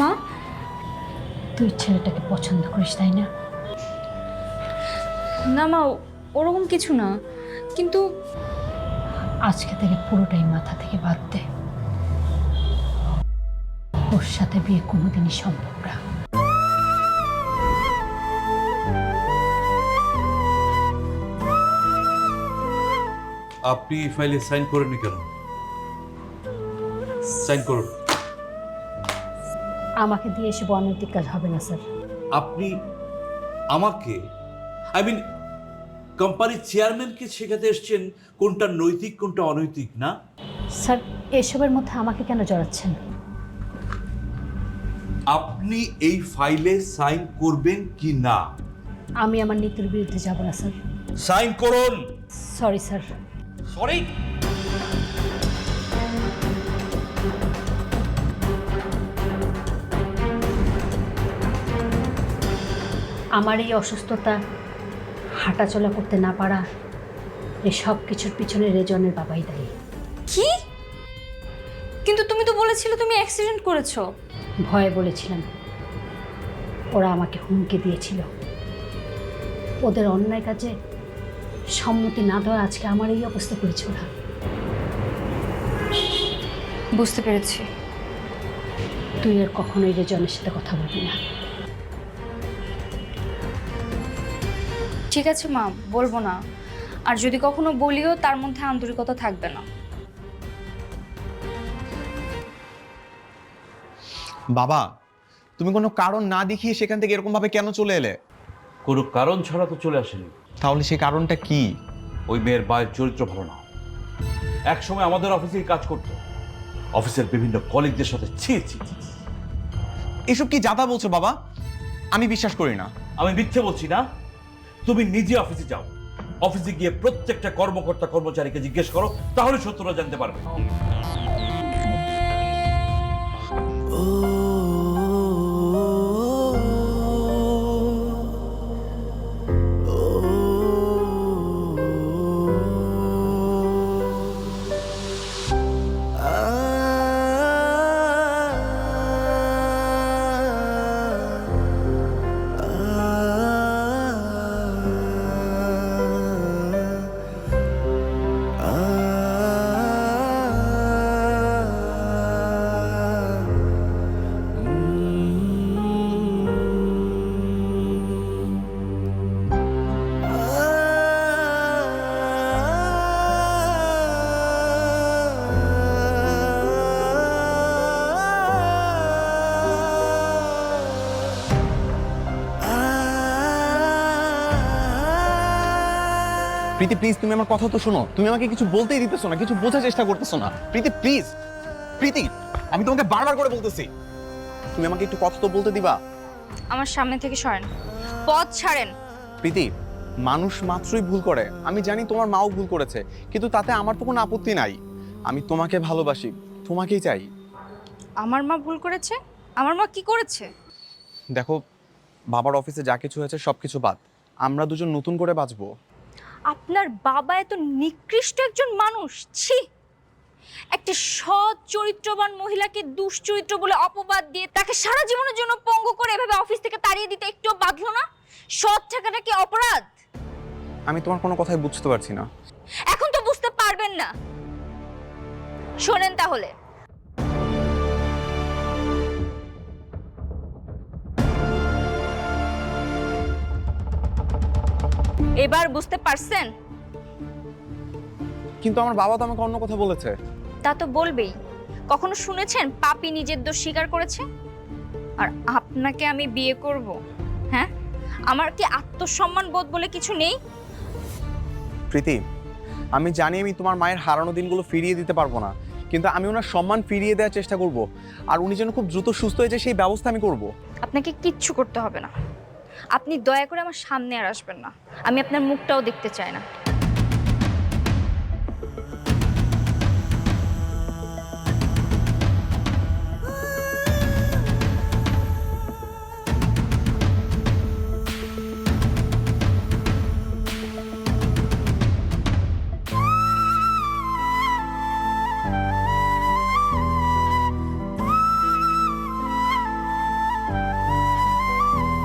মা, তুই ছেলেটাকে পছন্দ করিস তাই না? না মা, ওরকম কিছু না, কিন্তু আজকে থেকে পুরোটাই মাথা থেকে বাদ দে। ওর সাথে বিয়ে কোনোদিনই সম্ভব না। আপনি এই ফাইলে সাইন করেননি কেন? সাইন করুন। আমাকে দিয়ে এসব অনৈতিক কাজ হবে না স্যার। আপনি আমাকে, আই মিন কোম্পানির চেয়ারম্যানকে শেখাতে এসছেন কোনটা নৈতিক কোনটা অনৈতিক, না? স্যার, এসবের মধ্যে আমাকে কেন জড়াচ্ছেন? আপনি এই ফাইলে সাইন করবেন কি না? আমি আমার নীতির বিরুদ্ধে যাব না স্যার। সাইন করুন। Sorry sir. সরি? আমার এই অসুস্থতা, হাঁটাচলা করতে না পারা, এই সব কিছুর পিছনে রেজনের বাবাই দায়ী। কি? কিন্তু তুমি তো বলেছিলে তুমি অ্যাক্সিডেন্ট করেছো। ভয়ে বলেছিলাম। ওরা আমাকে হুমকি দিয়েছিল। ওদের অন্যায় কাজে সম্মতি না দেওয়া আজকে আমার এই অবস্থা করেছে ওরা। বুঝতে পেরেছি। তুই আর কখনোই রেজনের সাথে কথা বলবি না। ঠিক আছে মা, বলবো না। আর যদি কখনো বলিও তার মধ্যে আন্তরিকতা থাকবে না। বাবা, তুমি কোনো কারণ না দেখিয়ে সেখান থেকে এরকম ভাবে কেন চলে এলে? কোনো কারণ ছাড়া তো চলে আসেনি। তাহলে সেই কারণটা কি? ওই মেয়ের মায়ের চরিত্র ভালো না। একসময় আমাদের অফিসে কাজ করতো, অফিসের বিভিন্ন কলিগদের সাথে ছি ছি ছি। এসব কি যাতা বলছো বাবা? আমি বিশ্বাস করি না। আমি মিথ্যে বলছি না। তুমি নিজে অফিসে যাও, অফিসে গিয়ে প্রত্যেকটা কর্মকর্তা কর্মচারীকে জিজ্ঞেস করো, তাহলে সত্যটা জানতে পারবে। প্রীতি প্লিজ, তুমি আমার কথা তো শোনো। তুমি আমাকে কিছু বলতেই দিতেছো না, কিছু বোঝার চেষ্টা করতেছো না। প্রীতি প্লিজ, প্রীতি আমি তোমাকে বারবার করে বলতেছি, তুমি আমাকে একটু কথা তো বলতে দিবা? আমার সামনে থেকে সরেন, পথ ছাড়েন। প্রীতি, মানুষ মাত্রই ভুল করে। আমি জানি তোমার মাও ভুল করেছে, কিন্তু তাতে আমার তো কোনো আপত্তি নাই। আমি তোমাকে ভালোবাসি, তোমাকেই চাই। আমার মা ভুল করেছে? আমার মা কি করেছে? দেখো, বাবার অফিসে যা কিছু হয়েছে সব কিছু বাদ। আমরা দুজন নতুন করে বাঁচবো। আপনার বাবা এত নিকৃষ্ট একজন মানুষ? ছি! একটা সৎ চরিত্রবান মহিলাকে দুশ্চরিত্র বলে অপবাদ দিয়ে তাকে সারা জীবনের জন্য পঙ্গু করে এভাবে অফিস থেকে তাড়িয়ে দিতে একটুও বাধলো না? সৎ থাকাটা কি অপরাধ? আমি তোমার কোনো কথাই বুঝতে পারছি না। এখন তো বুঝতে পারবেন না। শোনেন তাহলে, এবার বুঝতে পারছেন? কিন্তু আমার বাবা তো আমাকে অন্য কথা বলেছে। তা তো বলবেই। কখনো শুনেছেন পাপী নিজের দোষ স্বীকার করেছে? আর আপনাকে আমি বিয়ে করব? হ্যাঁ, আমার কি আত্মসম্মান বোধ বলে কিছু নেই? প্রীতি, আমি জানি আমি তোমার মায়ের হারানো দিনগুলো ফিরিয়ে দিতে পারবো না, কিন্তু আমি ওনার সম্মান ফিরিয়ে দেওয়ার চেষ্টা করব। আর উনি যেন খুব দ্রুত সুস্থ হয়ে যায় সেই ব্যবস্থা আমি করব। আপনাকে কিচ্ছু করতে হবে না। আপনি দয়া করে আমার সামনে আর আসবেন না। আমি আপনার মুখটাও দেখতে চাই না।